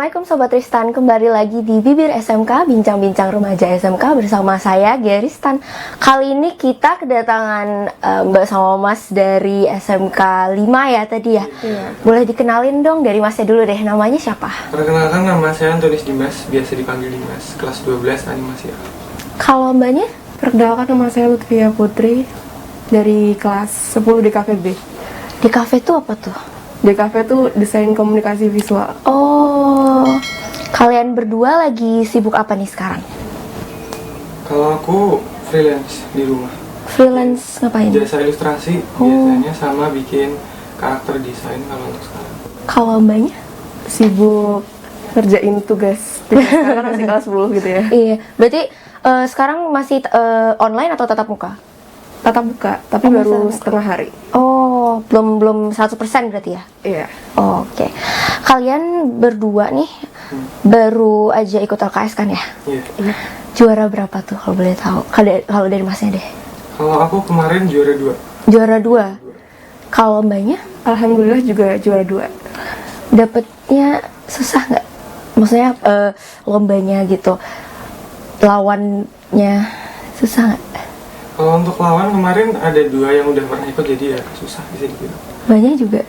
Assalamualaikum Sobat Tristan, kembali lagi di Bibir SMK, Bincang-Bincang Remaja SMK bersama saya Geristan. Kali ini kita kedatangan Mbak sama Mas dari SMK 5 ya tadi ya. Iya. Boleh dikenalin dong dari Masnya dulu deh, namanya siapa? Perkenalkan, nama saya Antonis Dimas, biasa dipanggil Dimas, kelas 12 animasi. Kalau Mbaknya? Perkenalkan, nama saya Lutfia Putri dari kelas 10 DKVB. Di kafe tuh apa tuh? DKV itu desain komunikasi visual. Oh, kalian berdua lagi sibuk apa nih sekarang? Kalau aku freelance di rumah, Freelance ngapain? jasa ilustrasi biasanya sama bikin karakter desain kalau untuk sekarang. Kalau Mbaknya? Sibuk ngerjain tugas. Sekarang masih kelas 10 gitu ya. Iya, berarti sekarang masih online atau tatap muka? Tatap muka, tapi Oh, baru tatap muka. setengah hari. Oh, belum 100% berarti ya? Iya. Oke. Kalian berdua nih baru aja ikut LKS kan ya? Iya. Juara berapa tuh kalau boleh tahu? Kalau dari Masnya deh. Kalau aku kemarin juara 2. Juara 2. Kalau Mbaknya Alhamdulillah juga juara 2. dapetnya susah nggak? Maksudnya lombanya gitu. Lawannya susah nggak? Kalau untuk lawan kemarin ada 2 yang udah pernah ikut, jadi ya susah bisa dibilang. Mbaknya juga.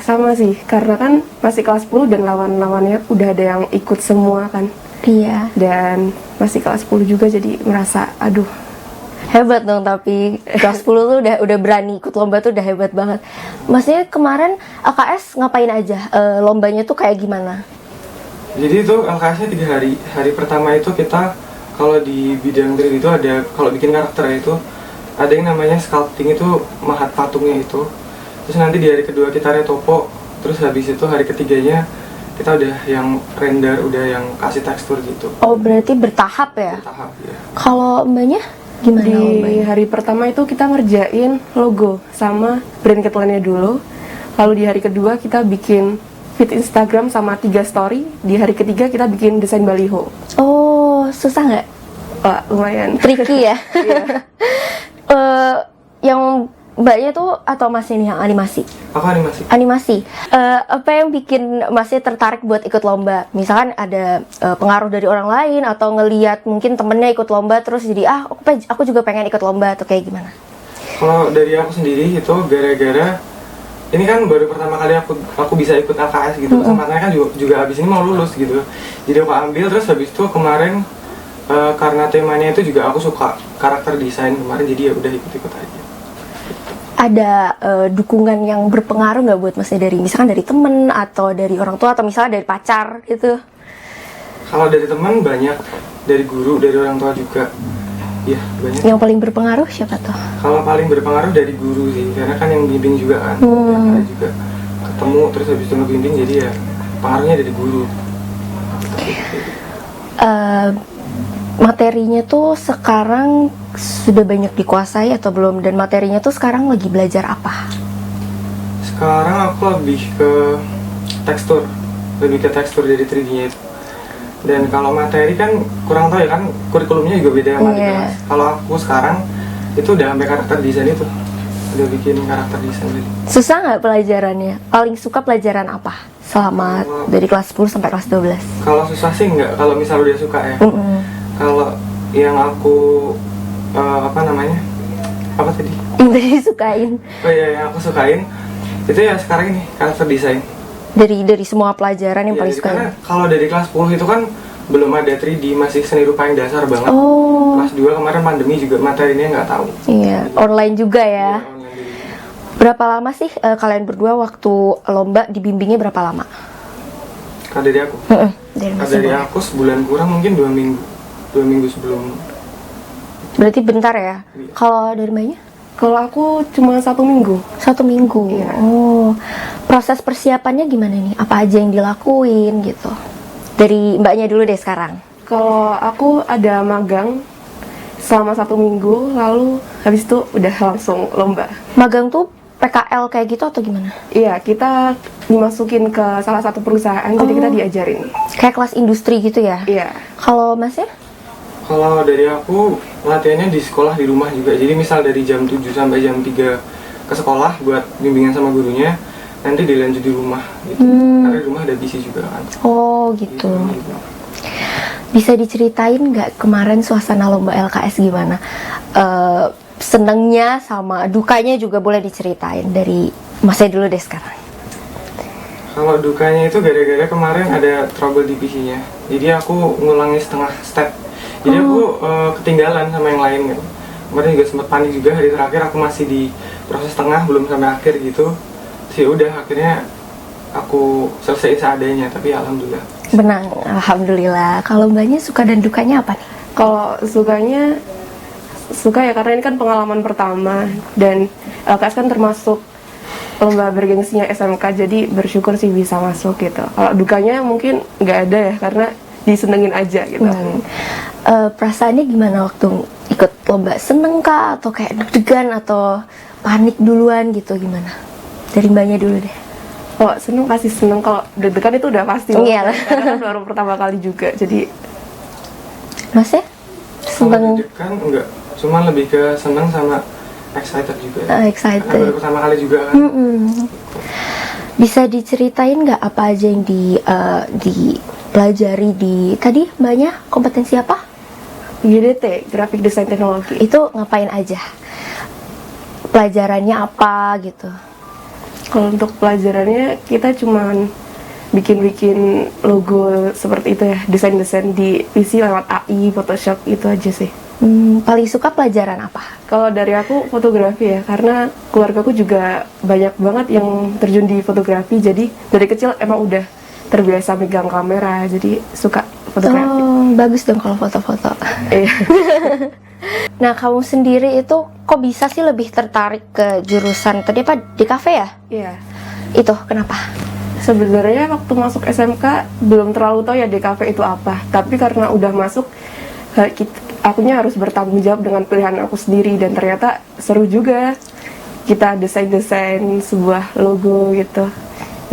Sama sih, karena kan masih kelas 10 dan lawan-lawannya udah ada yang ikut semua kan. Iya. Dan masih kelas 10 juga, jadi merasa aduh. Hebat dong, tapi kelas 10 tuh udah berani ikut lomba tuh udah hebat banget. Maksudnya kemarin LKS ngapain aja? Lombanya tuh kayak gimana? Jadi itu LKS-nya 3 hari. Hari pertama itu kita kalau di bidang 3D itu ada, kalau bikin karakter itu ada yang namanya sculpting, itu mahat patungnya itu. Terus nanti di hari kedua kita retopo, terus habis itu hari ketiganya kita udah yang render, udah yang kasih tekstur gitu. Oh, berarti bertahap ya? Tahap ya. Kalau Mbaknya gimana Di lombanya? hari pertama itu kita ngerjain logo sama brand catline-nya dulu. Lalu di hari kedua kita bikin feed Instagram sama 3 story. Di hari ketiga kita bikin desain baliho. Oh, susah nggak? Wah, lumayan. Tricky ya? Iya. Yang Mbaknya tuh atau Mas ini yang animasi? Aku animasi. Animasi. Apa yang bikin Masnya tertarik buat ikut lomba? Misalkan ada pengaruh dari orang lain atau ngeliat mungkin temennya ikut lomba terus jadi aku juga pengen ikut lomba atau kayak gimana? Kalau dari aku sendiri itu gara-gara ini kan baru pertama kali aku bisa ikut LKS gitu. Kesempatannya kan juga habis ini mau lulus gitu. Jadi aku ambil, terus habis itu kemarin karena temanya itu juga aku suka karakter desain kemarin, jadi ya udah ikut-ikut aja. Ada dukungan yang berpengaruh nggak buat Masnya misalkan dari temen atau dari orang tua atau misalnya dari pacar gitu? Kalau dari teman banyak, dari guru, dari orang tua juga. Ya banyak. Yang paling berpengaruh siapa tuh? Kalau paling berpengaruh dari guru sih, karena kan yang bimbing juga kan. Saya juga ketemu terus habis itu ngebimbing, jadi ya pengaruhnya dari guru. Materinya tuh sekarang sudah banyak dikuasai atau belum? Dan materinya tuh sekarang lagi belajar apa? Sekarang aku lebih ke tekstur dari 3D-nya itu. Dan kalau materi kan kurang tahu ya, kan kurikulumnya juga beda sama di kelas. Kalau aku sekarang itu udah sampai karakter desain itu, udah bikin karakter desain tadi. Susah nggak pelajarannya? Paling suka pelajaran apa? Selama dari kelas 10 sampai kelas 12? Kalau susah sih enggak, kalau misal udah suka ya. Kalau yang aku apa tadi? Yang tadi disukain Oh iya, yang aku sukain itu ya sekarang ini karakter desain. dari semua pelajaran yang Ya, paling karena suka. kalau dari kelas 10 itu kan belum ada 3D, masih seni rupa yang dasar banget. Oh, Kelas 2 kemarin pandemi juga materinya nggak tahu. iya, online juga ya. Ya, online jadi. Berapa lama sih kalian berdua waktu lomba dibimbingnya berapa lama? Kalau dari aku, Dari kalau Masnya dari boleh. aku sebulan kurang, mungkin 2 minggu. 2 minggu sebelum. Berarti bentar ya. Iya. Kalau dari Mbaknya? Kalau aku cuma 1 minggu. 1 minggu. Iya. Oh, proses persiapannya gimana nih? Apa aja yang dilakuin gitu? Dari Mbaknya dulu deh sekarang. Kalau aku ada magang selama 1 minggu, lalu habis itu udah langsung lomba. Magang tuh PKL kayak gitu atau gimana? Iya, kita dimasukin ke salah satu perusahaan, jadi kita diajarin. Kayak kelas industri gitu ya? Iya. Kalau Masnya? Kalau dari aku, latihannya di sekolah, di rumah juga. Jadi misal dari jam 7 sampai jam 3 ke sekolah buat bimbingan sama gurunya. nanti dilanjut di rumah gitu. Karena di rumah ada BC juga kan. Oh gitu. Bisa diceritain nggak kemarin suasana lomba LKS gimana? Senengnya sama dukanya juga boleh diceritain dari Masnya dulu deh sekarang. Kalau dukanya itu gara-gara kemarin ada trouble di PC-nya. Jadi aku ngulangi setengah step. Jadi aku ketinggalan sama yang lain gitu. Kemarin juga sempat panik juga, hari terakhir aku masih di proses tengah belum sampai akhir gitu. Terus ya udah akhirnya aku selesai seadanya, tapi alhamdulillah. Benang, alhamdulillah. Kalau Mbaknya suka dan dukanya apa nih? Kalau sukanya, suka ya karena ini kan pengalaman pertama, dan LKS kan termasuk lomba bergengsinya SMK, jadi bersyukur sih bisa masuk gitu. Kalau dukanya mungkin nggak ada ya, karena disenengin aja gitu. Perasaannya gimana waktu ikut lomba? Seneng kah? Atau kayak deg-degan? Atau panik duluan gitu gimana? Dari Mbaknya dulu deh. Kalau seneng pasti seneng, kalau deg-degan itu udah pasti. Iya. Karena kan baru pertama kali juga, jadi Masnya? Kalau Seneng? deg-degan enggak, cuma lebih ke seneng sama excited juga. Excited. Karena baru pertama kali juga kan. Bisa diceritain nggak apa aja yang dipelajari di tadi Mbaknya kompetensi apa? GDT, Graphic Design Technology. Itu ngapain aja? Pelajarannya apa gitu? Kalau untuk pelajarannya kita cuman bikin-bikin logo seperti itu ya, desain-desain di PC lewat AI, Photoshop, itu aja sih. Paling suka pelajaran apa? Kalau dari aku fotografi ya, karena keluargaku juga banyak banget yang terjun di fotografi, jadi dari kecil emang udah terbiasa megang kamera, jadi suka fotografi. Oh, bagus dong kalau foto-foto. Iya. Nah, kamu sendiri itu kok bisa sih lebih tertarik ke jurusan tadi apa di kafe ya? Iya. Itu kenapa? Sebenarnya waktu masuk SMK belum terlalu tahu ya DKV itu apa, tapi karena udah masuk, akunya harus bertanggung jawab dengan pilihan aku sendiri, dan ternyata seru juga. Kita desain-desain sebuah logo gitu,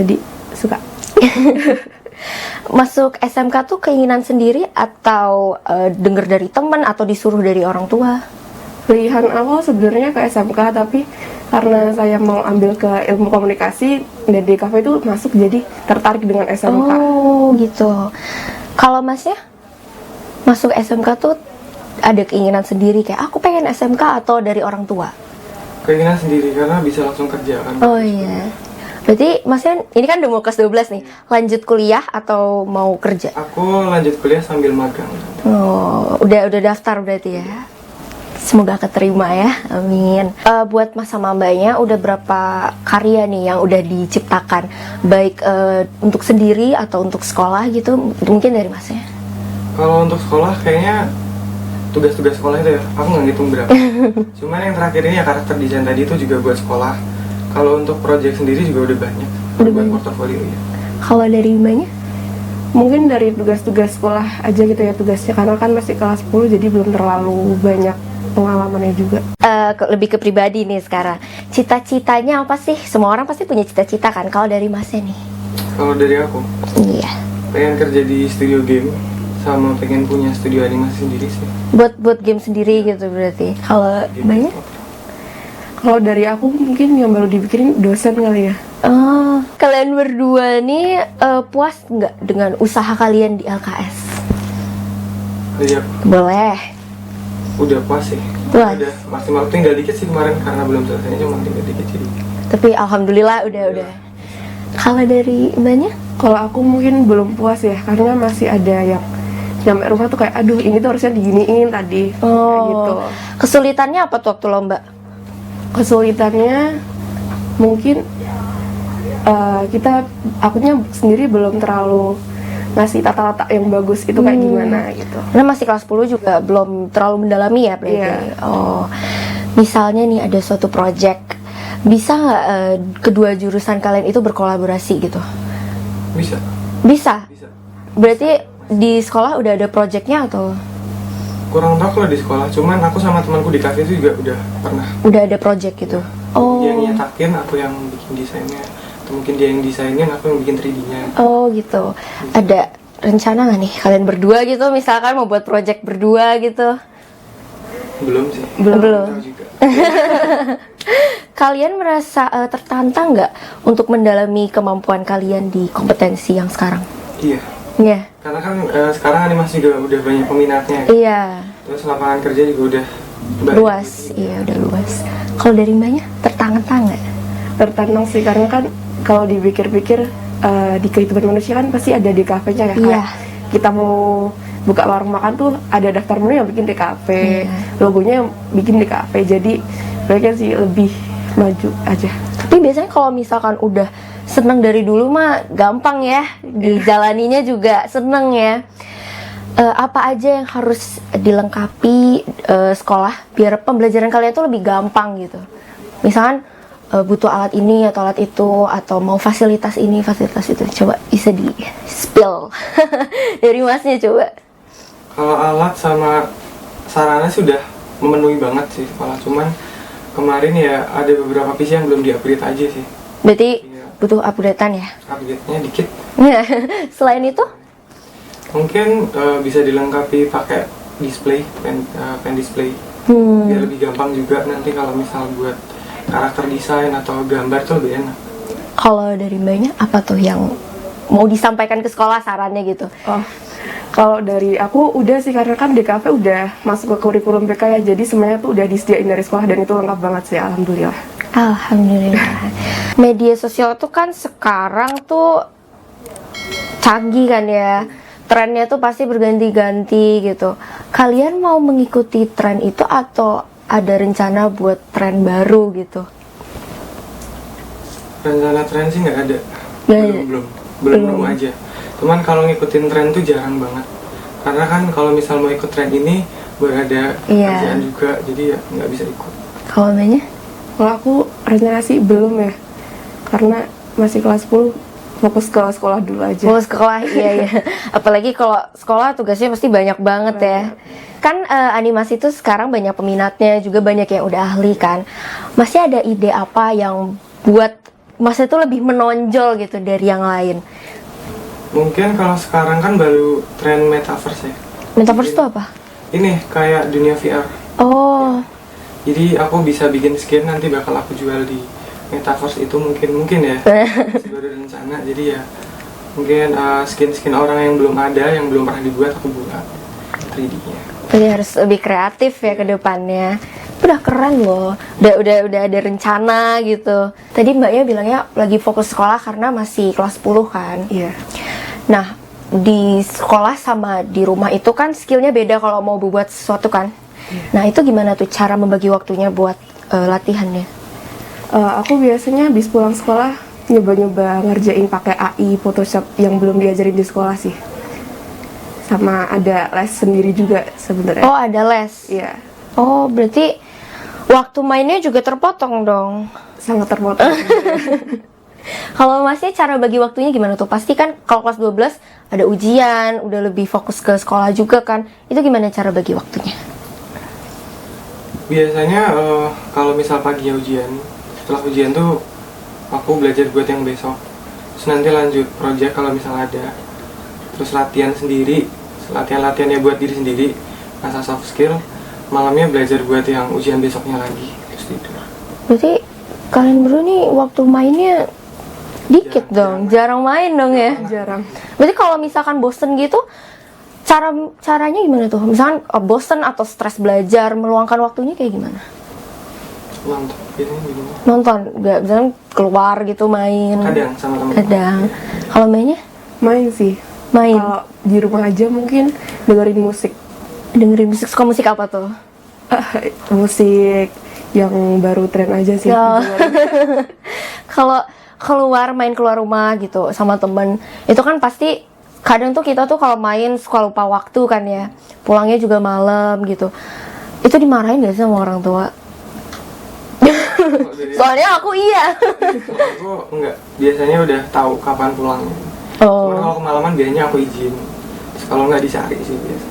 jadi suka. Masuk SMK tuh keinginan sendiri atau denger dari teman atau disuruh dari orang tua? Pilihan awal sebenarnya ke SMK, tapi karena saya mau ambil ke ilmu komunikasi dan DKV itu masuk, jadi tertarik dengan SMK. Oh gitu. Kalau Masnya masuk SMK tuh ada keinginan sendiri kayak aku pengen SMK atau dari orang tua? Keinginan sendiri karena bisa langsung kerja kan. Oh iya. Berarti Masnya ini kan udah mau kelas 12 nih, lanjut kuliah atau mau kerja? Aku lanjut kuliah sambil magang. Oh, udah daftar berarti ya. Semoga keterima ya, amin. Buat Mas sama Mbaknya udah berapa karya nih yang udah diciptakan, baik untuk sendiri atau untuk sekolah gitu? Mungkin dari Masnya. Kalau untuk sekolah kayaknya tugas-tugas sekolah itu ya, aku nggak ngitung berapa. Cuman yang terakhir ini ya karakter desain tadi itu juga buat sekolah. Kalau untuk project sendiri juga udah banyak. Udah buat banyak. portofolio ya. Kalau dari Mbaknya? Mungkin dari tugas-tugas sekolah aja gitu ya tugasnya, karena kan masih kelas 10, jadi belum terlalu banyak pengalamannya juga. Lebih ke pribadi nih sekarang. Cita-citanya apa sih? Semua orang pasti punya cita-cita kan. Kalau dari Masnya nih? Kalau dari aku, Iya. pengen kerja di studio game sama pengen punya studio animasi sendiri sih. Buat game sendiri gitu berarti. Kalau Game Mbaknya? Kalau dari aku mungkin yang baru dipikirin dosen kali ya. Oh, kalian berdua nih puas nggak dengan usaha kalian di LKS? Jadi aku Boleh. udah puas sih. Puas. Udah maksimal, tinggal dikit sih kemarin karena belum selesainya, cuma tinggal dikit jadi. Tapi alhamdulillah udah. Kalau dari Mbaknya? Kalau aku mungkin belum puas ya, karena masih ada yang nyampe rumah tuh kayak aduh ini tuh harusnya diginiin tadi. Kayak gitu. Kesulitannya apa tuh waktu lomba? Kesulitannya mungkin akunya sendiri belum terlalu ngasih tata-tata yang bagus itu kayak gimana gitu. Karena masih kelas 10 juga belum terlalu mendalami ya berarti. Iya. Oh, misalnya nih ada suatu project, bisa nggak kedua jurusan kalian itu berkolaborasi gitu? Bisa. Bisa. Bisa. Berarti di sekolah udah ada projectnya atau Kurang tahu kalau di sekolah, cuman aku sama temanku di kafe itu juga udah pernah. udah ada project gitu? Oh. Dia yang nyetakin, aku yang bikin desainnya. Atau mungkin dia yang desainin, aku yang bikin 3D-nya. Oh gitu. Ada rencana nggak nih kalian berdua gitu, misalkan mau buat project berdua gitu? Belum sih. Belum. Tahu juga. kalian merasa tertantang nggak untuk mendalami kemampuan kalian di kompetensi yang sekarang? Iya. Iya. Karena kan sekarang animasi juga udah banyak peminatnya. Iya. Terus lapangan kerja juga udah banyak Luas, gitu. iya udah luas. Kalau dari mbaknya tertantang nggak? Tertantang sih, karena kan kalau dipikir-pikir di kehidupan manusia kan pasti ada DKV-nya ya. Iya. Kayak kita mau buka warung makan tuh ada daftar menu yang bikin DKV, Iya. logonya yang bikin DKV. Jadi mereka sih lebih maju aja. Tapi biasanya kalau misalkan udah seneng dari dulu mah gampang ya, dijalaninya juga seneng ya. Apa aja yang harus dilengkapi sekolah biar pembelajaran kalian tuh lebih gampang gitu? Misalkan butuh alat ini atau alat itu, atau mau fasilitas ini, fasilitas itu. Coba bisa di spill dari masnya coba. Kalau alat sama sarana sudah memenuhi banget sih sekolah. Cuman kemarin ya ada beberapa PC yang belum di-upgrade aja sih. Berarti Iya. butuh updatean ya? Upgrade-nya dikit. Selain itu? Mungkin bisa dilengkapi pakai display, pen display. Biar lebih gampang juga nanti kalau misal buat karakter desain atau gambar tuh lebih enak. Kalau dari mbaknya apa tuh yang mau disampaikan ke sekolah sarannya gitu? Oh, kalau dari aku udah sih, karena kan DKV udah masuk ke kurikulum PK ya, jadi semuanya tuh udah disediain dari sekolah dan itu lengkap banget sih, alhamdulillah. Alhamdulillah. Media sosial tuh kan sekarang tuh canggih kan ya. Trennya tuh pasti berganti-ganti gitu. Kalian mau mengikuti tren itu atau ada rencana buat tren baru gitu? Rencana tren sih nggak ada. Nggak ada? Belum aja. Cuman kalau ngikutin tren tuh jarang banget. Karena kan kalau misal mau ikut tren ini baru ada Iya. kerjaan juga, jadi ya nggak bisa ikut. Kalau mbaknya? Kalau aku rencana sih belum ya, karena masih kelas 10, fokus ke sekolah dulu aja. Mau sekolah, iya. Apalagi kalau sekolah tugasnya pasti banyak banget ya. Kan animasi tuh sekarang banyak peminatnya, juga banyak yang udah ahli kan. Masih ada ide apa yang buat Mas itu lebih menonjol gitu dari yang lain? Mungkin kalau sekarang kan baru tren metaverse ya. Metaverse itu apa? Ini kayak dunia VR. Oh, Jadi aku bisa bikin skin, nanti bakal aku jual di metaverse itu mungkin ya. Masih baru rencana. Jadi ya mungkin skin orang yang belum ada, yang belum pernah dibuat aku buat 3D-nya. jadi harus lebih kreatif ya ke depannya. Udah keren loh. Udah ada rencana gitu. Tadi mbaknya bilangnya lagi fokus sekolah karena masih kelas 10 kan. Iya. Nah, di sekolah sama di rumah itu kan skillnya beda kalau mau buat sesuatu kan. Nah, itu gimana tuh cara membagi waktunya buat latihannya? Aku biasanya habis pulang sekolah nyoba-nyoba ngerjain pakai AI, Photoshop yang belum diajarin di sekolah sih. Sama ada les sendiri juga sebenarnya. Oh, ada les. Iya, Oh, berarti waktu mainnya juga terpotong dong. sangat terpotong. Kalau masnya cara bagi waktunya gimana tuh? Pasti kan kalau kelas 12 ada ujian, udah lebih fokus ke sekolah juga kan. Itu gimana cara bagi waktunya? Biasanya kalau misal pagi ujian, setelah ujian tuh aku belajar buat yang besok. Terus nanti lanjut project kalau misal ada. Terus latihan sendiri, latihan-latihannya buat diri sendiri, asal soft skill. Malamnya belajar buat yang ujian besoknya lagi. Terus tidur. Berarti kalian berdua nih waktu mainnya dikit dong, jarang main dong ya. Jarang. Berarti kalau misalkan bosen gitu, caranya gimana tuh? Misalkan bosen atau stres belajar, meluangkan waktunya kayak gimana? Nonton, biasanya gimana? Nonton, nggak misalkan keluar gitu main. Kadang sama teman. Kadang. Kalau mainnya Main sih. main, Kalau di rumah aja mungkin dengerin musik. dengerin musik. Suka musik apa tuh? Musik yang baru tren aja sih. Ya. Kalau main keluar rumah gitu sama temen, itu kan pasti kadang tuh kita tuh kalau main suka lupa waktu kan ya. Pulangnya juga malam gitu. Itu dimarahin gak sih sama orang tua? Soalnya aku iya. Kalau aku enggak, biasanya udah tahu kapan pulangnya. Oh. Cuman kalau kemalaman biasanya aku izin. Terus kalau nggak dicari sih biasa.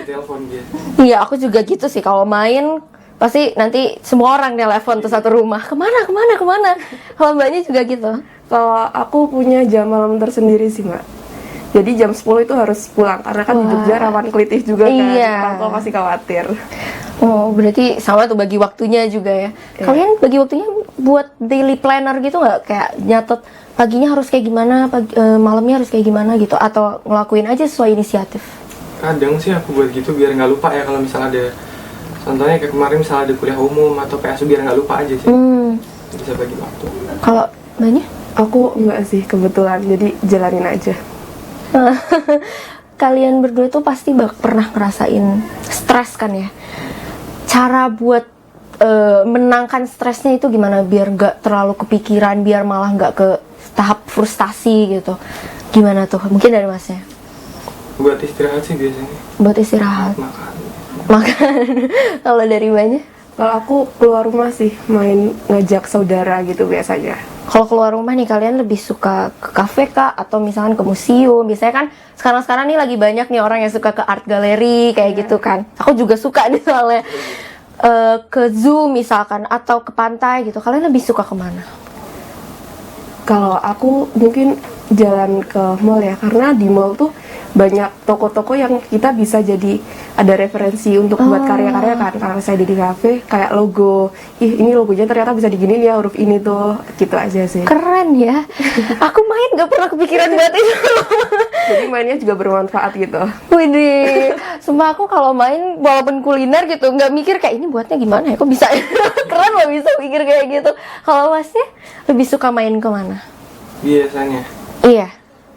Telepon biasa. Iya, aku juga gitu sih. Kalau main pasti nanti semua orang telepon tuh satu rumah. Kemana? Kalau mbaknya juga gitu. Kalau aku punya jam malam tersendiri sih, Mbak. Jadi jam 10 itu harus pulang karena kan di Wah. Jogja rawan kelitih juga kan. Iya. Orang tua pasti khawatir. Oh, berarti sama tuh bagi waktunya juga ya. Iya. Kalian bagi waktunya buat daily planner gitu nggak? Kayak nyatet paginya harus kayak gimana, malamnya harus kayak gimana gitu, atau ngelakuin aja sesuai inisiatif? Kadang sih aku buat gitu biar nggak lupa ya, kalau misalnya ada, contohnya kayak kemarin misalnya ada kuliah umum atau PSU, biar nggak lupa aja sih. Bisa bagi waktu. Kalau banyak? Aku enggak sih kebetulan, jadi jalanin aja. Kalian berdua tuh pasti pernah ngerasain stres kan ya? Cara buat menangkan stresnya itu gimana biar nggak terlalu kepikiran, biar malah nggak ke tahap frustasi gitu? Gimana tuh? Mungkin dari masnya? Buat istirahat sih biasanya. Buat istirahat, Makan. makan. Kalau dari banyak? Kalau aku keluar rumah sih, main ngajak saudara gitu biasanya. Kalau keluar rumah nih, kalian lebih suka ke kafe kah? Atau misalkan ke museum? Biasanya kan sekarang-sekarang nih lagi banyak nih orang yang suka ke art gallery kayak gitu kan. Aku juga suka nih soalnya. Ke zoo misalkan, atau ke pantai gitu. Kalian lebih suka kemana? Kalau aku mungkin jalan ke mall ya, karena di mall tuh banyak toko-toko yang kita bisa jadi ada referensi untuk buat karya-karya kan. Kalau saya di kafe kayak logo, ini logonya ternyata bisa diginiin ya, huruf ini tuh, gitu aja sih. Keren ya. Aku main gak pernah kepikiran buat itu. Jadi mainnya juga bermanfaat gitu. Widih, sumpah aku kalau main walaupun kuliner gitu nggak mikir kayak ini buatnya gimana ya, kok bisa. Keren loh bisa mikir kayak gitu. Kalau masnya lebih suka main kemana? Biasanya. Iya.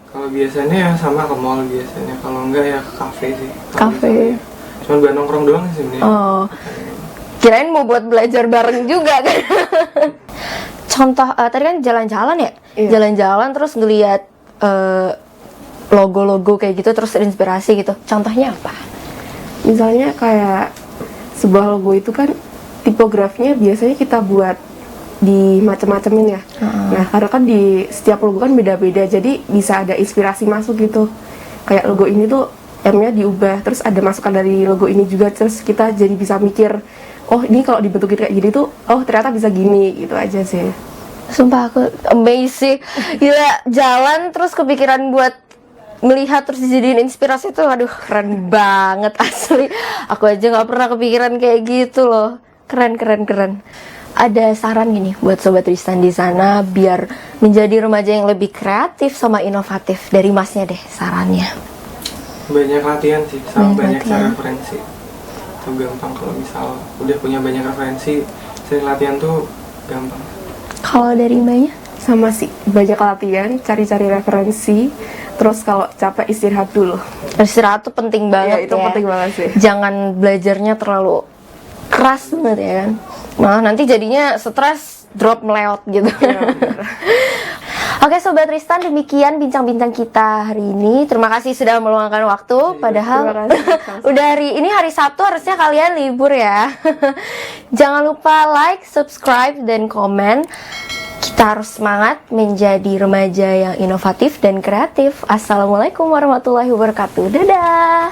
Kalau biasanya ya sama ke mall biasanya. Kalau enggak ya ke kafe sih. Kalau Kafe. misalnya. Cuman buat nongkrong doang sih sebenarnya. Oh, kirain mau buat belajar bareng juga kan? Contoh tadi kan jalan-jalan ya, Iya. jalan-jalan terus ngelihat logo-logo kayak gitu terus inspirasi gitu. Contohnya apa? Misalnya kayak sebuah logo itu kan tipografinya biasanya kita buat di macam-macamin ya. Nah, karena kan di setiap logo kan beda-beda, jadi bisa ada inspirasi masuk gitu. Kayak logo ini tuh M-nya diubah, terus ada masukan dari logo ini juga, terus kita jadi bisa mikir, oh ini kalau dibentukin kayak gini tuh, oh ternyata bisa gini, gitu aja sih. Sumpah aku amazing. Gila, jalan terus kepikiran buat melihat terus dijadiin inspirasi tuh, aduh keren banget asli. Aku aja nggak pernah kepikiran kayak gitu loh. Keren. Ada saran gini buat Sobat Tristan di sana biar menjadi remaja yang lebih kreatif sama inovatif, dari masnya deh sarannya. Banyak latihan sih, sama Banyak banyak latihan. cari referensi. Itu gampang kalau misal udah punya banyak referensi, sering latihan tuh gampang. Kalau dari mbaknya? Sama sih, banyak latihan, cari-cari referensi, terus kalau capek istirahat dulu. Istirahat tuh penting banget Itu ya. penting banget sih. Jangan belajarnya terlalu keras banget ya kan. Malah nanti jadinya stres, drop meleot gitu. Oke Sobat Tristan, demikian bincang-bincang kita hari ini. Terima kasih sudah meluangkan waktu. Padahal terima kasih. udah ini hari Sabtu, harusnya kalian libur ya. Jangan lupa like, subscribe, dan komen. Kita harus semangat menjadi remaja yang inovatif dan kreatif. Assalamualaikum warahmatullahi wabarakatuh. Dadah.